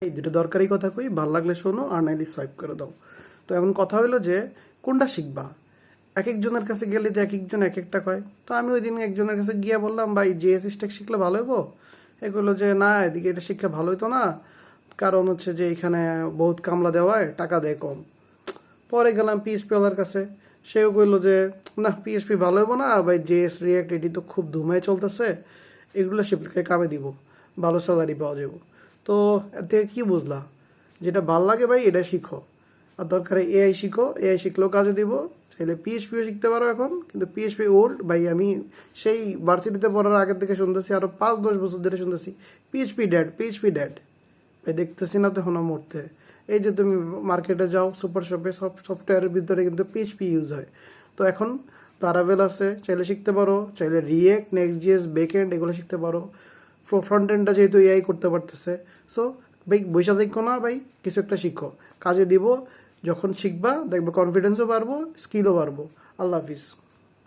এই দুটো দরকারি কথা কই, ভাল লাগলে শোনো আর নাইলে সোয়াইপ করে দাও। তো এখন কথা হলো যে কোনটা শিখবা। এক একজনের কাছে গেলে তো এক একজন এক একটা কয়। তো আমি ওই দিন একজনের কাছে গিয়ে বললাম, ভাই জিএসএস টেক শিখলে ভালো হইবো? এগুলো যে না, এদিকে এটা শিখলে ভালো হইতো না, কারণ হচ্ছে যে এখানে বহুত কামলা দেওয়ায় টাকা দেয় কম। পরে গেলাম পিএইচপি ওয়ালার কাছে, সেও কইলো যে না, পিএইচপি ভালো হইব না ভাই, জেএস রিয়াক্ট এটি তো খুব ধুমায় চলতেছে, এগুলো শিখলে কামে দিব, ভালো স্যালারি পাওয়া যাব। তো এর থেকে কি বুঝলা, যেটা ভাল লাগে ভাই এটা শিখো। আর দরকারে এআই শিখো, এআই শিখলেও কাজে দিব। চাইলে পিএইচপিও শিখতে পারো এখন, কিন্তু পিএইচপি ওল্ড ভাই। আমি সেই ভার্সিটিতে পড়ার আগের থেকে শুনতেছি, আরো 5-10 বছর ধরে শুনতেছি পিএইচপি ড্যাড, পিএইচপি ড্যাড। ভাই দেখতেছি না তো এখনো মরতে। এই যে তুমি মার্কেটে যাও, সুপার শপে, সব সফটওয়্যারের ভিতরে কিন্তু পিএইচপি ইউজ হয়। তো এখন লারাভেল আছে, চাইলে শিখতে পারো। চাইলে রিয়েক্ট, নেক্সট জিএস, ব্যাকএন্ড এগুলো শিখতে পারো। ফ্রন্ট এন্ডটা যেহেতু এআই করতে পারতেছে, সো ভাই বৈশা দেখো না ভাই, কিছু একটা শিখো, কাজে দিব। যখন শিখবা দেখবে কনফিডেন্সও বাড়বো, স্কিলও বাড়বো। আল্লাহ হাফিজ।